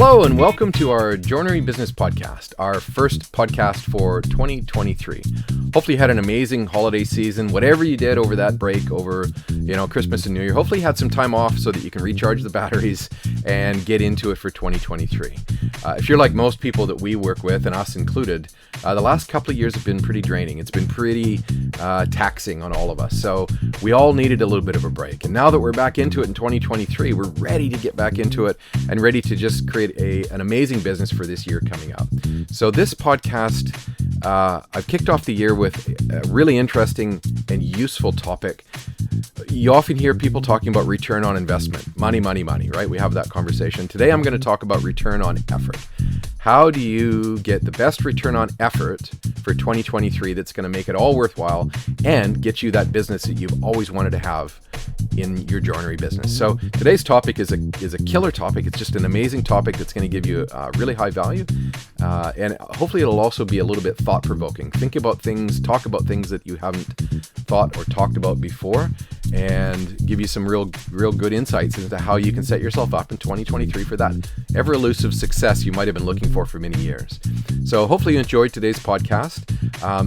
Hello and welcome to our Joinery Business Podcast, our first podcast for 2023. Hopefully you had an amazing holiday season, whatever you did over that break over, Christmas and New Year. Hopefully you had some time off so that you can recharge the batteries and get into it for 2023. If you're like most people that we work with, and us included, the last couple of years have been pretty draining. It's been pretty taxing on all of us. So we all needed a little bit of a break. And now that we're back into it in 2023, we're ready to get back into it and ready to just create an amazing business for this year coming up. So this podcast, I've kicked off the year with a really interesting and useful topic. You often hear people talking about return on investment, money, right? We have that conversation. Today, I'm going to talk about return on effort. How do you get the best return on effort for 2023 that's going to make it all worthwhile and get you that business that you've always wanted to have in your joinery business? So today's topic is a killer topic. It's just an amazing topic that's going to give you really high value. And hopefully it'll also be a little bit thought-provoking. Think about things, talk about things that you haven't thought or talked about before, and give you some real good insights into how you can set yourself up in 2023 for that ever-elusive success you might have been looking for many years. So hopefully you enjoyed today's podcast.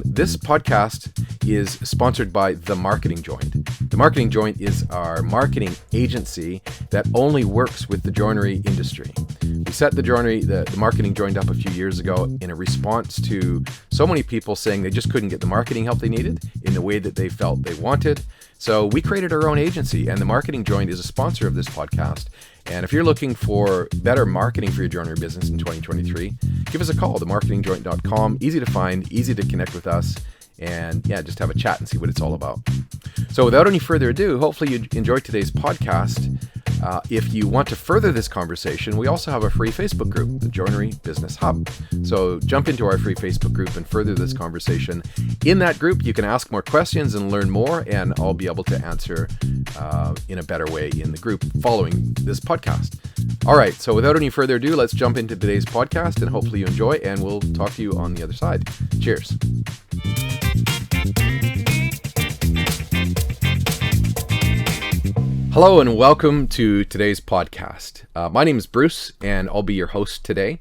This podcast is sponsored by The Marketing Joint. The Marketing Joint is our marketing agency that only works with the joinery industry. We set the Marketing Joint up a few years ago in a response to so many people saying they just couldn't get the marketing help they needed in the way that they felt they wanted. So we created our own agency, and the Marketing Joint is a sponsor of this podcast. And if you're looking for better marketing for your joinery business in 2023, give us a call, themarketingjoint.com. Easy to find, easy to connect with us, and just have a chat and see what it's all about. So without any further ado, hopefully you enjoyed today's podcast. If you want to further this conversation, we also have a free Facebook group, the Joinery Business Hub. So jump into our free Facebook group and further this conversation. In that group, you can ask more questions and learn more, and I'll be able to answer in a better way in the group following this podcast. All right, so without any further ado, let's jump into today's podcast, and hopefully you enjoy, and we'll talk to you on the other side. Cheers. Hello and welcome to today's podcast. My name is Bruce and I'll be your host today.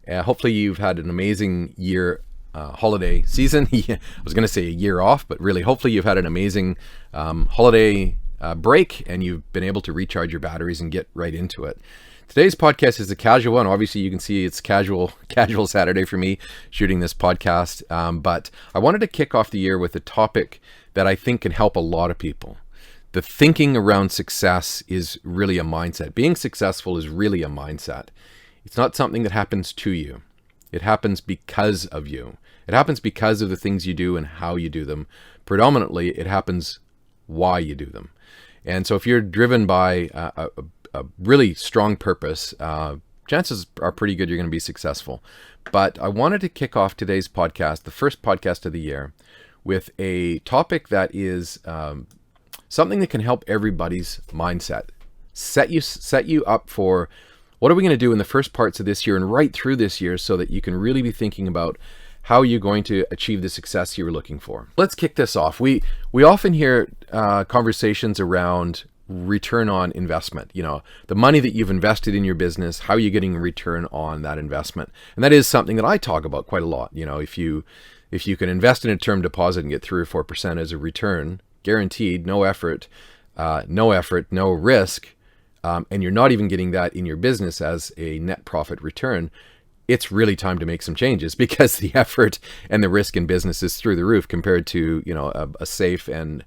Hopefully you've had an amazing year, holiday season. I was going to say a year off, but really hopefully you've had an amazing holiday break and you've been able to recharge your batteries and get right into it. Today's podcast is a casual one. Obviously you can see it's casual Saturday for me shooting this podcast. But I wanted to kick off the year with a topic that I think can help a lot of people. The thinking around success is really a mindset. Being successful is really a mindset. It's not something that happens to you. It happens because of you. It happens because of the things you do and how you do them. Predominantly, it happens why you do them. And so if you're driven by a really strong purpose, chances are pretty good you're going to be successful. But I wanted to kick off today's podcast, the first podcast of the year, with a topic that is something that can help everybody's mindset. Set you up for what are we going to do in the first parts of this year and right through this year so that you can really be thinking about how you're going to achieve the success you were looking for. Let's kick this off. We often hear conversations around return on investment. The money that you've invested in your business, how you're getting a return on that investment. And that is something that I talk about quite a lot. If you can invest in a term deposit and get 3 or 4% as a return, guaranteed, no effort, no risk, and you're not even getting that in your business as a net profit return, it's really time to make some changes because the effort and the risk in business is through the roof compared to a safe and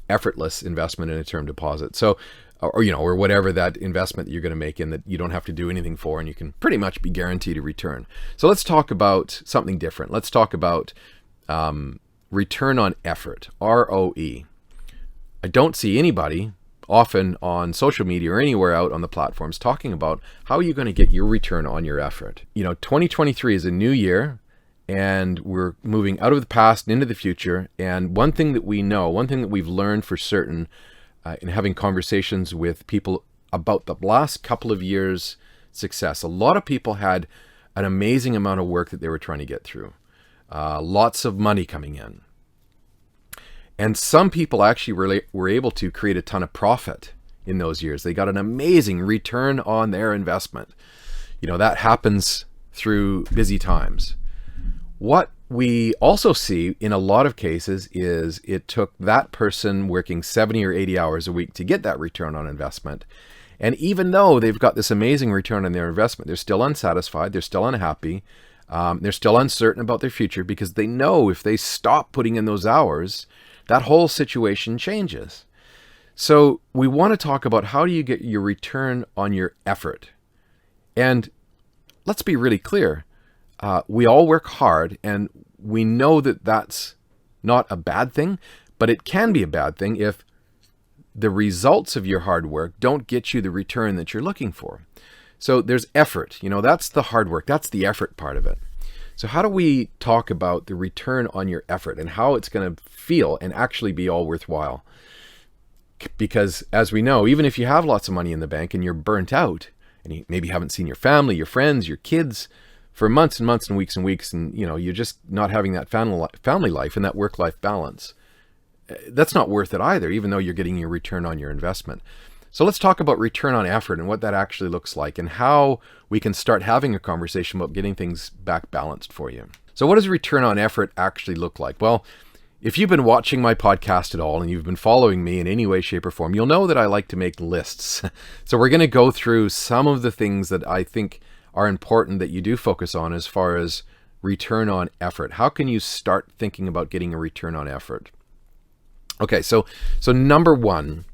effortless investment in a term deposit. So, or whatever that investment that you're going to make in that you don't have to do anything for, and you can pretty much be guaranteed a return. So let's talk about something different. Let's talk about return on effort, ROE. I don't see anybody often on social media or anywhere out on the platforms talking about how are you going to get your return on your effort. 2023 is a new year and we're moving out of the past and into the future. And one thing that we know, one thing that we've learned for certain in having conversations with people about the last couple of years' success, a lot of people had an amazing amount of work that they were trying to get through. Lots of money coming in. And some people actually were able to create a ton of profit in those years. They got an amazing return on their investment. that happens through busy times. What we also see in a lot of cases is it took that person working 70 or 80 hours a week to get that return on investment. And even though they've got this amazing return on their investment, they're still unsatisfied, they're still unhappy, they're still uncertain about their future, because they know if they stop putting in those hours, that whole situation changes. So we want to talk about how do you get your return on your effort. And let's be really clear. We all work hard, and we know that that's not a bad thing, but it can be a bad thing if the results of your hard work don't get you the return that you're looking for. So there's effort, that's the hard work, that's the effort part of it. So how do we talk about the return on your effort and how it's going to feel and actually be all worthwhile? Because as we know, even if you have lots of money in the bank and you're burnt out, and you maybe haven't seen your family, your friends, your kids for months and months and weeks, and you're just not having that family life and that work-life balance, that's not worth it either, even though you're getting your return on your investment. So let's talk about return on effort and what that actually looks like, and how we can start having a conversation about getting things back balanced for you. So what does return on effort actually look like? Well, if you've been watching my podcast at all and you've been following me in any way, shape, or form, you'll know that I like to make lists. So we're going to go through some of the things that I think are important that you do focus on as far as return on effort. How can you start thinking about getting a return on effort? Okay, so number one,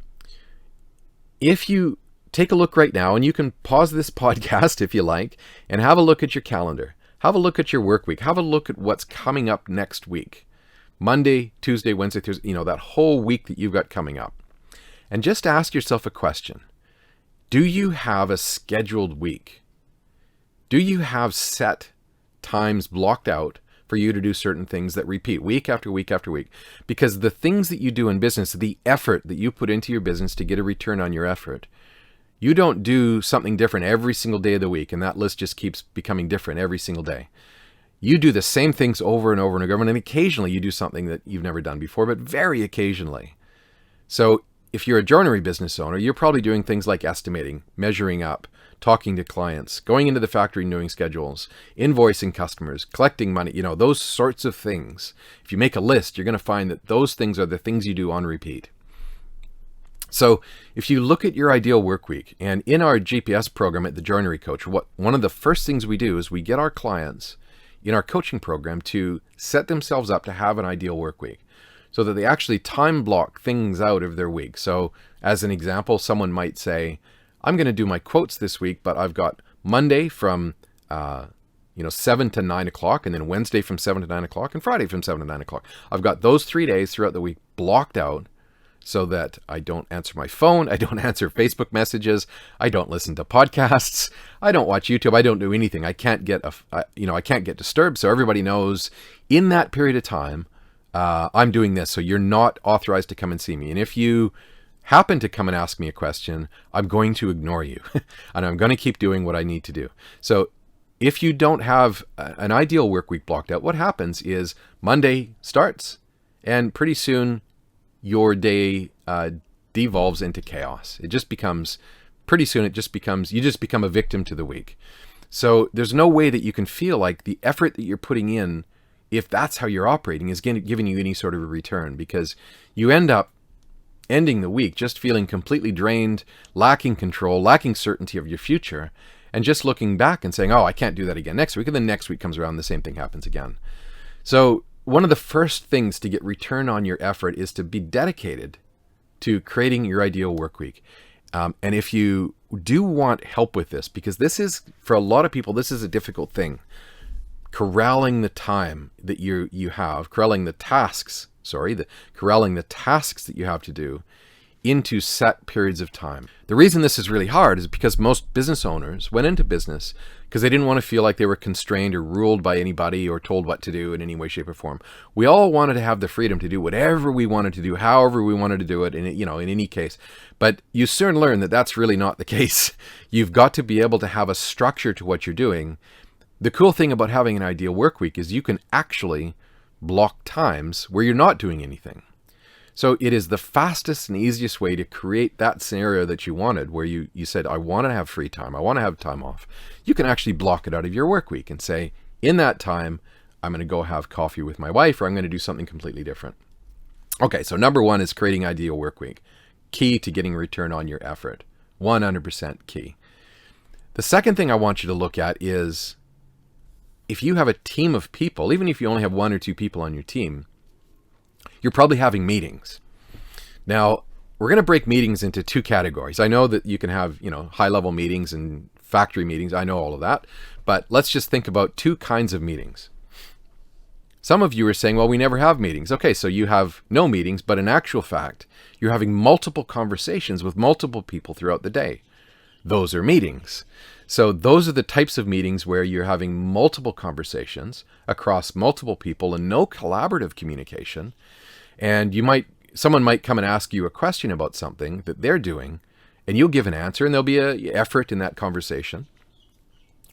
if you take a look right now, and you can pause this podcast if you like, and have a look at your calendar, have a look at your work week, have a look at what's coming up next week. Monday, Tuesday, Wednesday, Thursday, that whole week that you've got coming up. And just ask yourself a question. Do you have a scheduled week? Do you have set times blocked out for you to do certain things that repeat week after week after week? Because the things that you do in business, the effort that you put into your business to get a return on your effort, you don't do something different every single day of the week, and that list just keeps becoming different every single day. You do the same things over and over and over, and occasionally you do something that you've never done before, but very occasionally. So if you're a joinery business owner, you're probably doing things like estimating, measuring up, talking to clients, going into the factory and doing schedules, invoicing customers, collecting money, those sorts of things. If you make a list, you're going to find that those things are the things you do on repeat. So if you look at your ideal work week, and in our GPS program at the Joinery Coach, one of the first things we do is we get our clients in our coaching program to set themselves up to have an ideal work week so that they actually time block things out of their week. So as an example, someone might say, I'm going to do my quotes this week, but I've got Monday from 7 to 9 o'clock, and then Wednesday from 7 to 9 o'clock, and Friday from 7 to 9 o'clock. I've got those 3 days throughout the week blocked out so that I don't answer my phone, I don't answer Facebook messages, I don't listen to podcasts, I don't watch YouTube, I don't do anything. I can't get I can't get disturbed. So everybody knows in that period of time, I'm doing this. So you're not authorized to come and see me. And if you happen to come and ask me a question, I'm going to ignore you, and I'm going to keep doing what I need to do. So if you don't have an ideal work week blocked out, what happens is Monday starts, and pretty soon your day devolves into chaos. You just become a victim to the week. So there's no way that you can feel like the effort that you're putting in, if that's how you're operating, is giving you any sort of a return, because you end up ending the week just feeling completely drained, lacking control, lacking certainty of your future, and just looking back and saying, oh, I can't do that again next week. And then next week comes around, the same thing happens again. So one of the first things to get return on your effort is to be dedicated to creating your ideal work week. And if you do want help with this, because this is, for a lot of people, this is a difficult thing. Corralling the time that you have, corralling the tasks that you have to do into set periods of time. The reason this is really hard is because most business owners went into business because they didn't want to feel like they were constrained or ruled by anybody or told what to do in any way, shape, or form. We all wanted to have the freedom to do whatever we wanted to do, however we wanted to do it, in any case. But you soon learn that that's really not the case. You've got to be able to have a structure to what you're doing. The cool thing about having an ideal work week is you can actually block times where you're not doing anything. So it is the fastest and easiest way to create that scenario that you wanted, where you said, I want to have free time. I want to have time off. You can actually block it out of your work week and say, in that time, I'm going to go have coffee with my wife, or I'm going to do something completely different. Okay, so number one is creating ideal work week. Key to getting a return on your effort. 100% key. The second thing I want you to look at is, if you have a team of people, even if you only have 1 or 2 people on your team, you're probably having meetings. Now, we're going to break meetings into 2 categories. I know that you can have, high-level meetings and factory meetings. I know all of that. But let's just think about 2 kinds of meetings. Some of you are saying, well, we never have meetings. Okay, so you have no meetings, but in actual fact, you're having multiple conversations with multiple people throughout the day. Those are meetings. So those are the types of meetings where you're having multiple conversations across multiple people and no collaborative communication. And someone might come and ask you a question about something that they're doing, and you'll give an answer, and there'll be an effort in that conversation.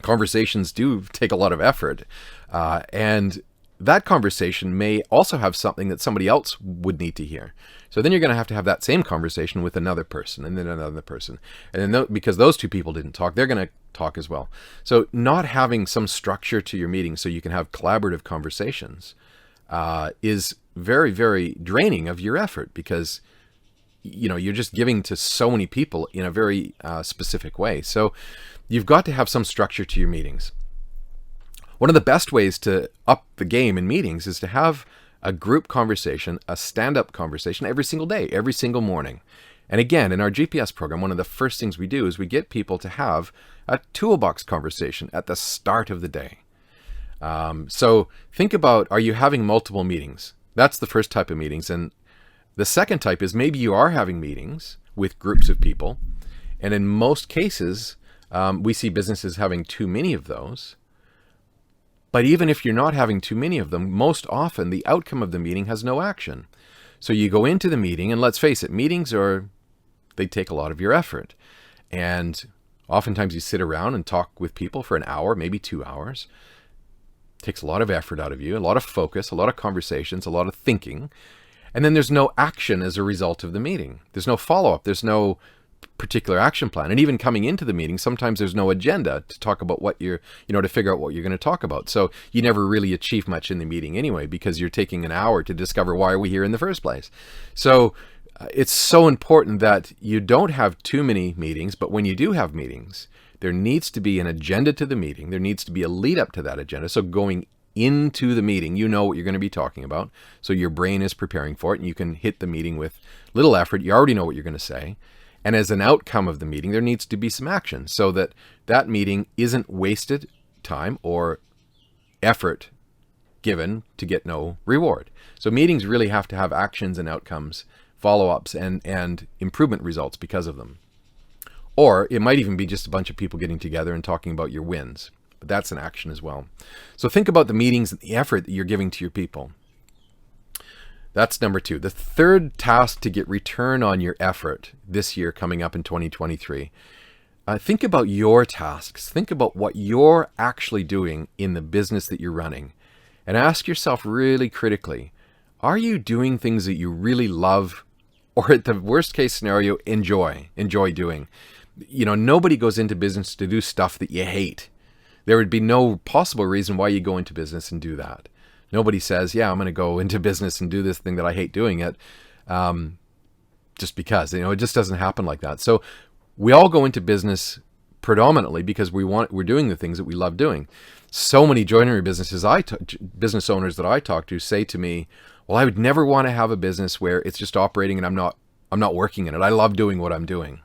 Conversations do take a lot of effort, and that conversation may also have something that somebody else would need to hear. So then you're going to have that same conversation with another person, and then another person. And then because those 2 people didn't talk, they're going to talk as well. So not having some structure to your meeting so you can have collaborative conversations is very, very draining of your effort, because you're just giving to so many people in a very specific way. So you've got to have some structure to your meetings. One of the best ways to up the game in meetings is to have a group conversation, a stand-up conversation every single day, every single morning. And again, in our GPS program, one of the first things we do is we get people to have a toolbox conversation at the start of the day. So think about, are you having multiple meetings? That's the first type of meetings. And the second type is, maybe you are having meetings with groups of people. And in most cases, we see businesses having too many of those. But even if you're not having too many of them, most often the outcome of the meeting has no action. So you go into the meeting, and let's face it, meetings they take a lot of your effort. And oftentimes you sit around and talk with people for an hour, maybe 2 hours. It takes a lot of effort out of you, a lot of focus, a lot of conversations, a lot of thinking. And then there's no action as a result of the meeting. There's no follow-up. There's no particular action plan. And even coming into the meeting, sometimes there's no agenda to talk about what to figure out what you're going to talk about. So you never really achieve much in the meeting anyway, because you're taking an hour to discover why are we here in the first place. So it's so important that you don't have too many meetings, but when you do have meetings, there needs to be an agenda to the meeting. There needs to be a lead up to that agenda. So going into the meeting, you know what you're going to be talking about. So your brain is preparing for it, and you can hit the meeting with little effort. You already know what you're going to say. And as an outcome of the meeting, there needs to be some action so that that meeting isn't wasted time or effort given to get no reward. So meetings really have to have actions and outcomes, follow-ups, and improvement results because of them. Or it might even be just a bunch of people getting together and talking about your wins. But that's an action as well. So think about the meetings and the effort that you're giving to your people. That's number 2. The third task to get return on your effort this year coming up in 2023. Think about your tasks. Think about what you're actually doing in the business that you're running. And ask yourself really critically, are you doing things that you really love, or at the worst case scenario, enjoy doing? Nobody goes into business to do stuff that you hate. There would be no possible reason why you go into business and do that. Nobody says, yeah, I'm going to go into business and do this thing that I hate doing it, just because. It just doesn't happen like that. So we all go into business predominantly because we're doing the things that we love doing. So many joinery business owners that I talk to say to me, well, I would never want to have a business where it's just operating and I'm not working in it. I love doing what I'm doing.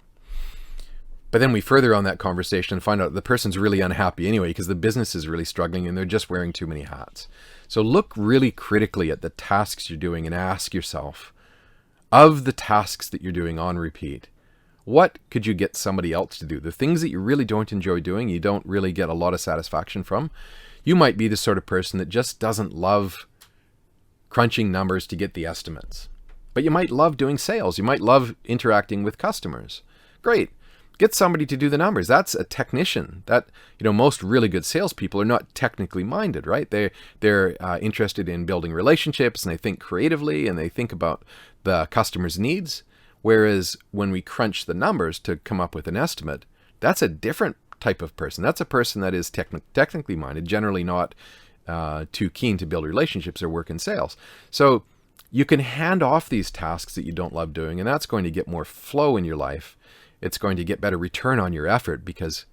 But then we further on that conversation and find out the person's really unhappy anyway because the business is really struggling and they're just wearing too many hats. So look really critically at the tasks you're doing and ask yourself, of the tasks that you're doing on repeat, what could you get somebody else to do? The things that you really don't enjoy doing, you don't really get a lot of satisfaction from. You might be the sort of person that just doesn't love crunching numbers to get the estimates. But you might love doing sales. You might love interacting with customers. Great. Get somebody to do the numbers. That's a technician. That, most really good salespeople are not technically minded, right? They're interested in building relationships, and they think creatively, and they think about the customer's needs. Whereas when we crunch the numbers to come up with an estimate, that's a different type of person. That's a person that is technically minded, generally not too keen to build relationships or work in sales. So you can hand off these tasks that you don't love doing, and that's going to get more flow in your life. It's going to get better return on your effort, because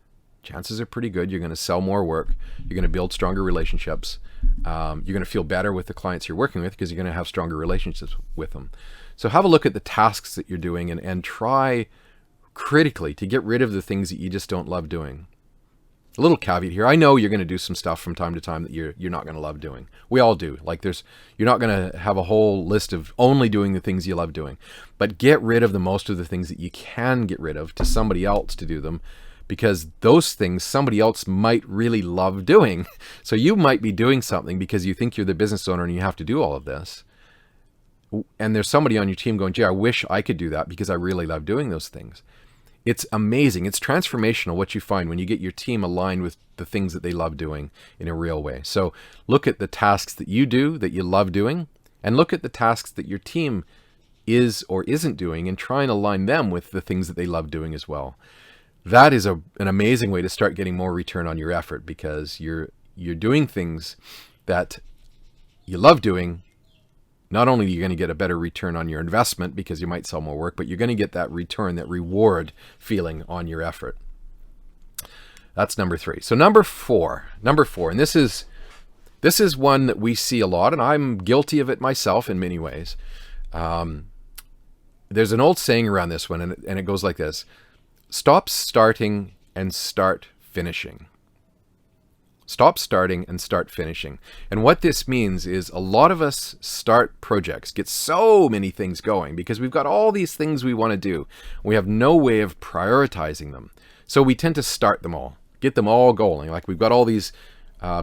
chances are pretty good you're going to sell more work. You're going to build stronger relationships. You're going to feel better with the clients you're working with, because you're going to have stronger relationships with them. So have a look at the tasks that you're doing and try critically to get rid of the things that you just don't love doing. A little caveat here. I know you're going to do some stuff from time to time that you're not going to love doing. We all do. You're not going to have a whole list of only doing the things you love doing, but get rid of the most of the things that you can get rid of to somebody else to do them, because those things somebody else might really love doing. So you might be doing something because you think you're the business owner and you have to do all of this. And there's somebody on your team going, gee, I wish I could do that because I really love doing those things. It's amazing. It's transformational what you find when you get your team aligned with the things that they love doing in a real way. So look at the tasks that you do that you love doing, and look at the tasks that your team is or isn't doing, and try and align them with the things that they love doing as well. That is an amazing way to start getting more return on your effort, because you're doing things that you love doing. Not only are you going to get a better return on your investment because you might sell more work, but you're going to get that return, that reward feeling on your effort. That's number 3. So number four, and this is one that we see a lot, and I'm guilty of it myself in many ways. There's an old saying around this one, and it goes like this: stop starting and start finishing. Stop starting and start finishing. And what this means is a lot of us start projects, get so many things going because we've got all these things we want to do. We have no way of prioritizing them. So we tend to start them all, get them all going. Like we've got all these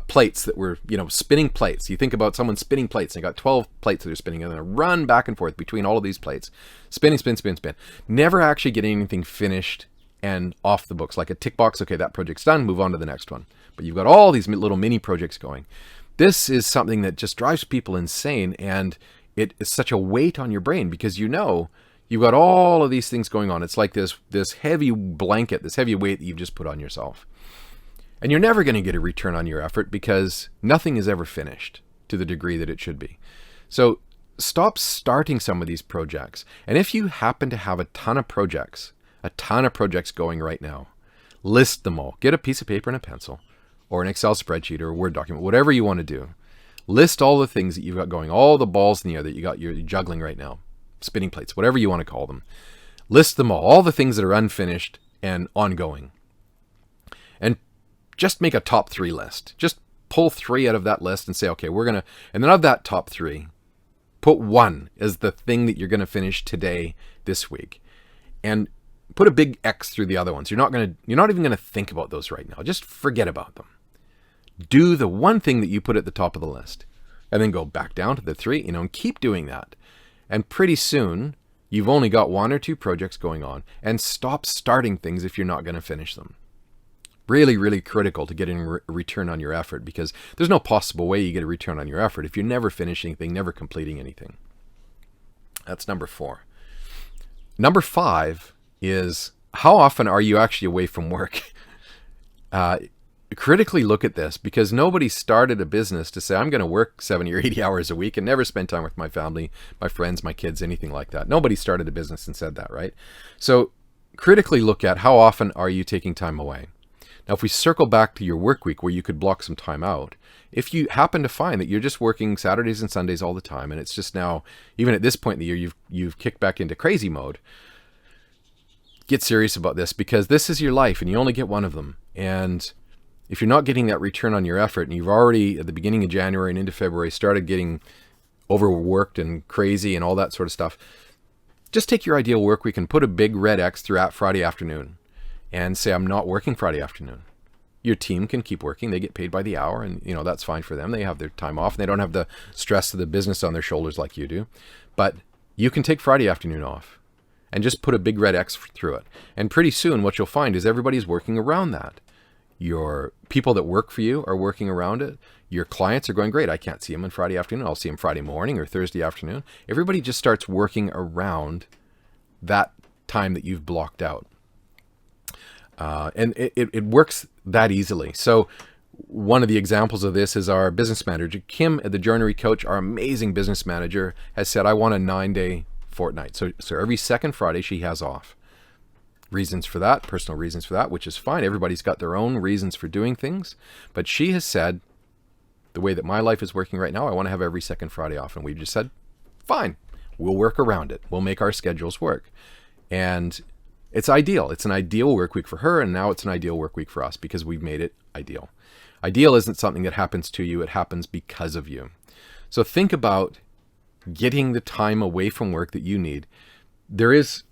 plates that we're, spinning plates. You think about someone spinning plates, and they got 12 plates that they're spinning, and they're going to run back and forth between all of these plates. Spinning, spin, spin, spin. Never actually getting anything finished and off the books. Like a tick box, okay, that project's done, move on to the next one. But you've got all these little mini projects going. This is something that just drives people insane, and it is such a weight on your brain because you've got all of these things going on. It's like this heavy blanket, this heavy weight that you've just put on yourself. And you're never going to get a return on your effort because nothing is ever finished to the degree that it should be. So stop starting some of these projects. And if you happen to have a ton of projects going right now, list them all. Get a piece of paper and a pencil, or an Excel spreadsheet or a Word document, whatever you want to do. List all the things that you've got going, all the balls in the air that you're juggling right now, spinning plates, whatever you want to call them. List them all the things that are unfinished and ongoing. And just make a top 3 list. Just pull 3 out of that list and say, okay, and then of that top 3, put 1 as the thing that you're going to finish today, this week. And put a big X through the other ones. You're not even going to think about those right now. Just forget about them. Do the one thing that you put at the top of the list, and then go back down to the 3, and keep doing that. And pretty soon, you've only got 1 or 2 projects going on, and stop starting things if you're not going to finish them. Really, really critical to getting a return on your effort, because there's no possible way you get a return on your effort if you're never finishing anything, never completing anything. That's number 4. Number 5 is, how often are you actually away from work? Critically look at this, because nobody started a business to say, I'm going to work 70 or 80 hours a week and never spend time with my family, my friends, my kids, anything like that. Nobody started a business and said that, right? So critically look at, how often are you taking time away? Now, if we circle back to your work week where you could block some time out, if you happen to find that you're just working Saturdays and Sundays all the time, and it's just now, even at this point in the year, you've kicked back into crazy mode, get serious about this, because this is your life and you only get one of them. And if you're not getting that return on your effort, and you've already at the beginning of January and into February started getting overworked and crazy and all that sort of stuff, just take your ideal work week and put a big red X throughout Friday afternoon and say, I'm not working Friday afternoon. Your team can keep working. They get paid by the hour, and that's fine for them. They have their time off and they don't have the stress of the business on their shoulders like you do. But you can take Friday afternoon off. and just put a big red X through it. And pretty soon what you'll find is everybody's working around that. Your people that work for you are working around it. Your clients are going, great, I can't see them on Friday afternoon. I'll see them Friday morning or Thursday afternoon. Everybody just starts working around that time that you've blocked out. And it works that easily. So one of the examples of this is our business manager, Kim at the Joinery Coach, our amazing business manager, has said, I want a 9-day fortnight. So every second Friday she has off. Reasons for that, personal reasons for that, which is fine. Everybody's got their own reasons for doing things. But she has said, the way that my life is working right now, I want to have every second Friday off. And we've just said, fine, we'll work around it. We'll make our schedules work. And it's ideal. It's an ideal work week for her. And now it's an ideal work week for us because we've made it ideal. Ideal isn't something that happens to you. It happens because of you. So think about getting the time away from work that you need. There's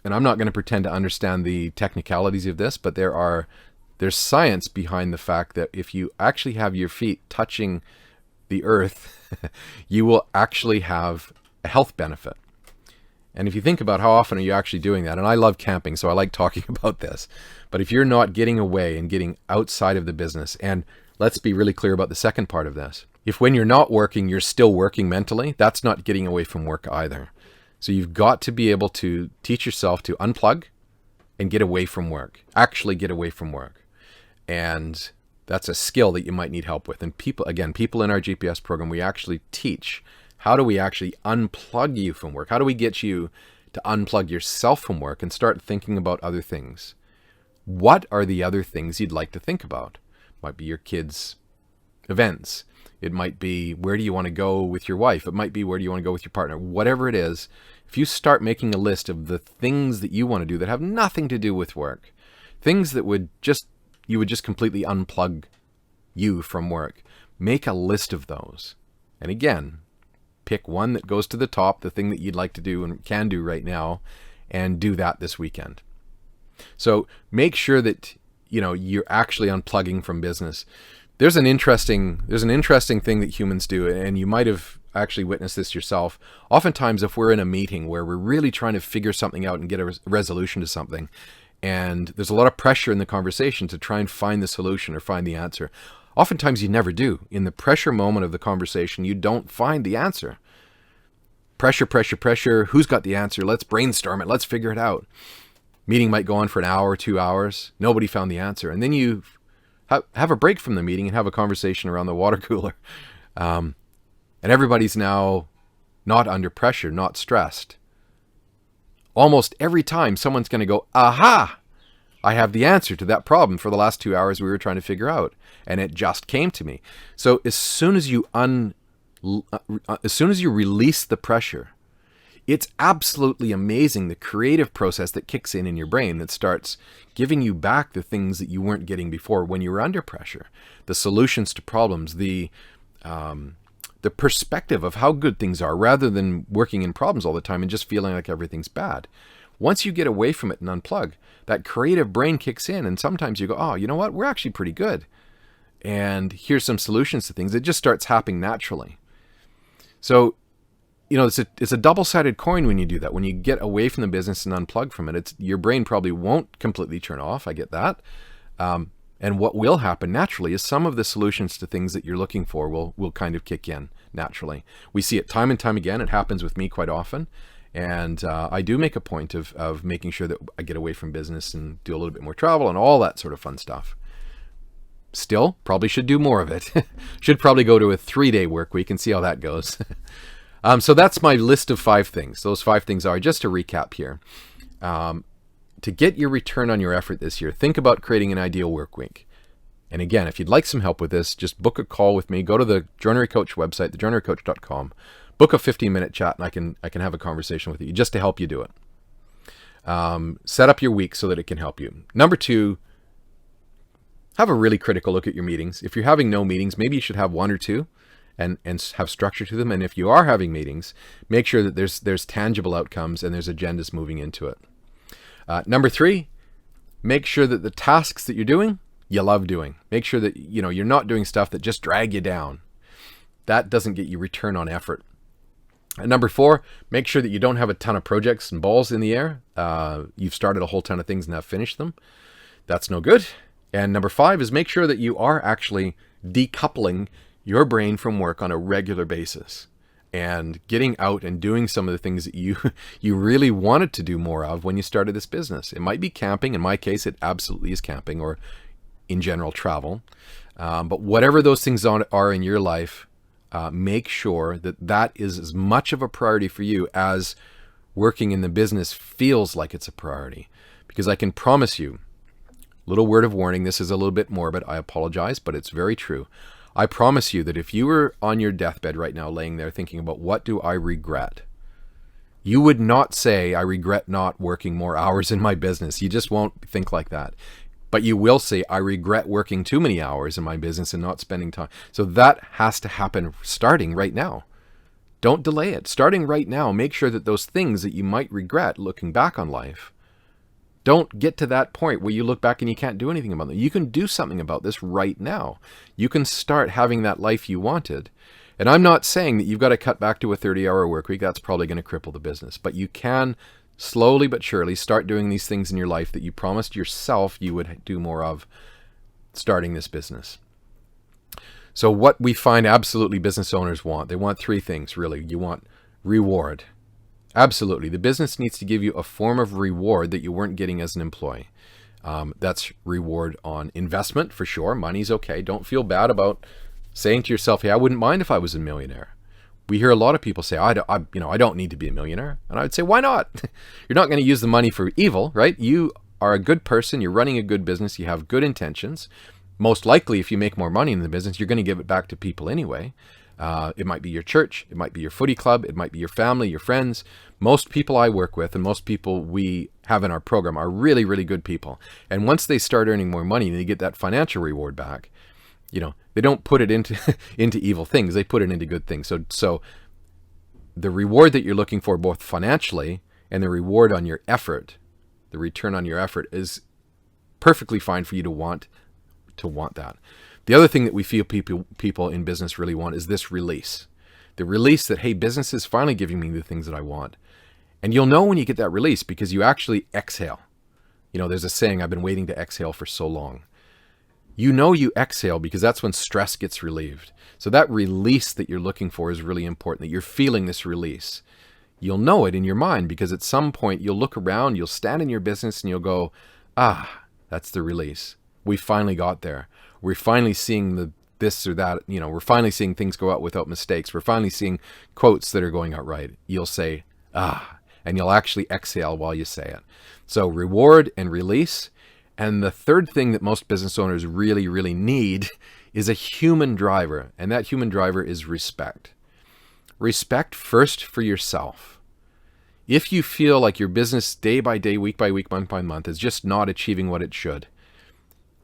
not going to pretend to understand the technicalities of this, but there's science behind the fact that if you actually have your feet touching the earth, you will actually have a health benefit. And if you think about how often are you actually doing that, and I love camping, so I like talking about this, but if you're not getting away and getting outside of the business, and let's be really clear about the second part of this, if when you're not working, you're still working mentally, that's not getting away from work either. So you've got to be able to teach yourself to unplug and get away from work, actually get away from work. And that's a skill that you might need help with. And people in our GPS program, we actually teach, how do we actually unplug you from work? How do we get you to unplug yourself from work and start thinking about other things? What are the other things you'd like to think about? Might be your kids' events. It might be, where do you want to go with your wife? It might be, where do you want to go with your partner? Whatever it is, if you start making a list of the things that you want to do that have nothing to do with work, things that you would just completely unplug you from work, make a list of those. And again, pick one that goes to the top, the thing that you'd like to do and can do right now, and do that this weekend. So make sure that you're actually unplugging from business. There's an interesting thing that humans do, and you might have actually witnessed this yourself. Oftentimes, if we're in a meeting where we're really trying to figure something out and get a resolution to something, and there's a lot of pressure in the conversation to try and find the solution or find the answer, oftentimes you never do. In the pressure moment of the conversation, you don't find the answer. Pressure, pressure, pressure. Who's got the answer? Let's brainstorm it. Let's figure it out. Meeting might go on for an hour, 2 hours. Nobody found the answer. And then you have a break from the meeting and have a conversation around the water cooler. And everybody's now not under pressure, not stressed. Almost every time someone's going to go, aha, I have the answer to that problem for the last 2 hours we were trying to figure out. And it just came to me. So as soon as you release the pressure, it's absolutely amazing, the creative process that kicks in your brain that starts giving you back the things that you weren't getting before when you were under pressure. The solutions to problems, the perspective of how good things are, rather than working in problems all the time and just feeling like everything's bad. Once you get away from it and unplug, that creative brain kicks in, and sometimes you go, oh, you know what? We're actually pretty good. And here's some solutions to things. It just starts happening naturally. So, it's a double-sided coin when you do that. When you get away from the business and unplug from it, your brain probably won't completely turn off. I get that. And what will happen naturally is some of the solutions to things that you're looking for will kind of kick in naturally. We see it time and time again. It happens with me quite often. And I do make a point of making sure that I get away from business and do a little bit more travel and all that sort of fun stuff. Still, probably should do more of it. Should probably go to a 3-day work week and see how that goes. So that's my list of 5 things. Those 5 things are, just to recap here, to get your return on your effort this year, think about creating an ideal work week. And again, if you'd like some help with this, just book a call with me. Go to the Joinery Coach website, thejoinerycoach.com. Book a 15-minute chat, and I can have a conversation with you just to help you do it. Set up your week so that it can help you. Number 2, have a really critical look at your meetings. If you're having no meetings, maybe you should have 1 or 2. And have structure to them. And if you are having meetings, make sure that there's tangible outcomes and there's agendas moving into it. Number 3, make sure that the tasks that you're doing, you love doing. Make sure that you're not doing stuff that just drag you down. That doesn't get you return on effort. And number 4, make sure that you don't have a ton of projects and balls in the air. You've started a whole ton of things and have finished them. That's no good. And number 5 is make sure that you are actually decoupling your brain from work on a regular basis and getting out and doing some of the things that you really wanted to do more of when you started this business. It might be camping. In my case, it absolutely is camping, or in general travel. But whatever those things are in your life, make sure that that is as much of a priority for you as working in the business feels like it's a priority. Because I can promise you, little word of warning, this is a little bit morbid, I apologize, but it's very true. I promise you that if you were on your deathbed right now laying there thinking about what do I regret, you would not say, I regret not working more hours in my business. You just won't think like that. But you will say, I regret working too many hours in my business and not spending time. So that has to happen starting right now. Don't delay it. Starting right now, make sure that those things that you might regret looking back on life don't get to that point where you look back and you can't do anything about them. You can do something about this right now. You can start having that life you wanted. And I'm not saying that you've got to cut back to a 30-hour work week. That's probably going to cripple the business. But you can slowly but surely start doing these things in your life that you promised yourself you would do more of starting this business. So what we find absolutely business owners want, they want 3 things really. You want reward. Absolutely. The business needs to give you a form of reward that you weren't getting as an employee. That's reward on investment for sure. Money's okay. Don't feel bad about saying to yourself, hey, I wouldn't mind if I was a millionaire. We hear a lot of people say, I don't need to be a millionaire. And I would say, why not? You're not going to use the money for evil, right? You are a good person. You're running a good business. You have good intentions. Most likely, if you make more money in the business, you're going to give it back to people anyway. It might be your church. It might be your footy club. It might be your family, your friends. Most people I work with and most people we have in our program are really, really good people. And once they start earning more money and they get that financial reward back, they don't put it into evil things. They put it into good things. So the reward that you're looking for, both financially and the reward on your effort, the return on your effort, is perfectly fine for you to want that. The other thing that we feel people in business really want is this release. The release that, hey, business is finally giving me the things that I want. And you'll know when you get that release because you actually exhale. There's a saying, I've been waiting to exhale for so long. You exhale because that's when stress gets relieved. So that release that you're looking for is really important, that you're feeling this release. You'll know it in your mind because at some point you'll look around, you'll stand in your business and you'll go, that's the release. We finally got there. We're finally seeing this or that, we're finally seeing things go out without mistakes. We're finally seeing quotes that are going out right. You'll say, and you'll actually exhale while you say it. So reward and release. And the third thing that most business owners really, really need is a human driver. And that human driver is respect. Respect first for yourself. If you feel like your business day by day, week by week, month by month is just not achieving what it should,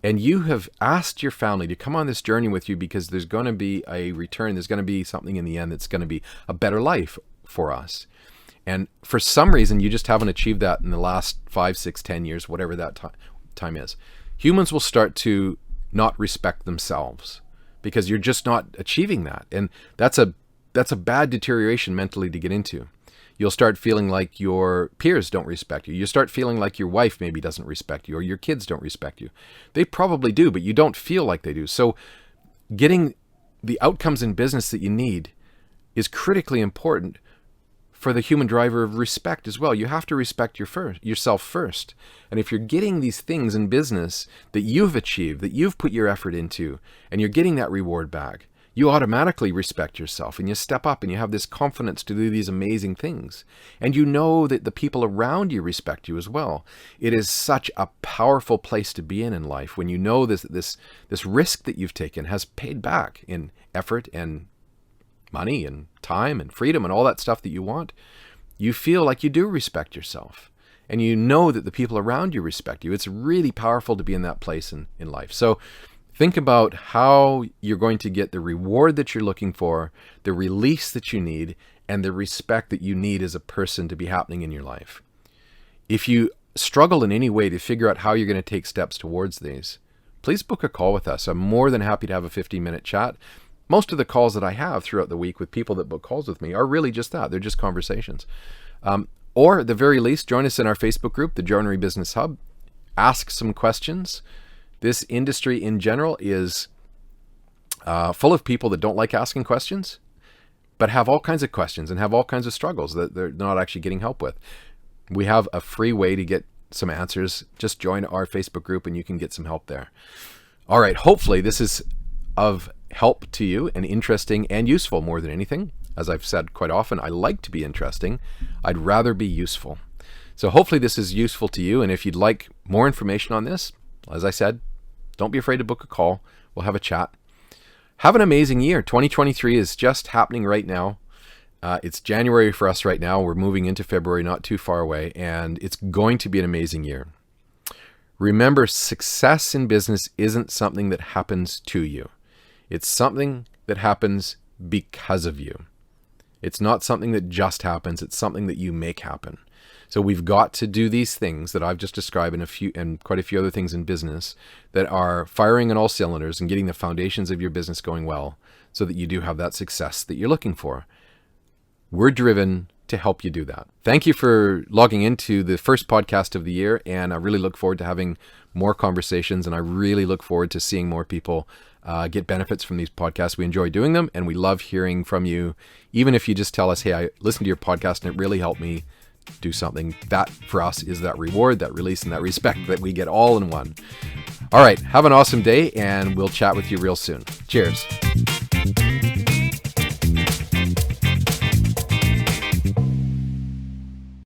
and you have asked your family to come on this journey with you because there's going to be a return, there's going to be something in the end that's going to be a better life for us. And for some reason, you just haven't achieved that in the last 5, 6, 10 years, whatever that time is. Humans will start to not respect themselves because you're just not achieving that. And that's a bad deterioration mentally to get into. You'll start feeling like your peers don't respect you. You start feeling like your wife maybe doesn't respect you or your kids don't respect you. They probably do, but you don't feel like they do. So getting the outcomes in business that you need is critically important for the human driver of respect as well. You have to respect yourself first. And if you're getting these things in business that you've achieved, that you've put your effort into, and you're getting that reward back, you automatically respect yourself and you step up and you have this confidence to do these amazing things. And you know that the people around you respect you as well. It is such a powerful place to be in life when you know this risk that you've taken has paid back in effort and money and time and freedom and all that stuff that you want. You feel like you do respect yourself. And you know that the people around you respect you. It's really powerful to be in that place in life. So think about how you're going to get the reward that you're looking for, the release that you need, and the respect that you need as a person to be happening in your life. If you struggle in any way to figure out how you're going to take steps towards these, please book a call with us. I'm more than happy to have a 15-minute chat. most of the calls that I have throughout the week with people that book calls with me are really just that. They're just conversations. Or at the very least, join us in our Facebook group, the Joinery Business Hub. Ask some questions. This industry in general is full of people that don't like asking questions, but have all kinds of questions and have all kinds of struggles that they're not actually getting help with. We have a free way to get some answers. Just join our Facebook group and you can get some help there. All right, hopefully this is of help to you and interesting and useful more than anything. As I've said quite often, I like to be interesting. I'd rather be useful. So hopefully this is useful to you. And if you'd like more information on this, as I said, don't be afraid to book a call. We'll have a chat. Have an amazing year. 2023 is just happening right now. It's January for us right now. We're moving into February, not too far away, and it's going to be an amazing year. Remember, success in business isn't something that happens to you. It's something that happens because of you. It's not something that just happens. It's something that you make happen. So we've got to do these things that I've just described and quite a few other things in business that are firing on all cylinders and getting the foundations of your business going well so that you do have that success that you're looking for. We're driven to help you do that. Thank you for logging into the first podcast of the year, and I really look forward to having more conversations, and I really look forward to seeing more people get benefits from these podcasts. We enjoy doing them, and we love hearing from you. Even if you just tell us, hey, I listened to your podcast and it really helped me do something. That for us is that reward, that release, and that respect that we get all in one. All right, have an awesome day, and we'll chat with you real soon. Cheers.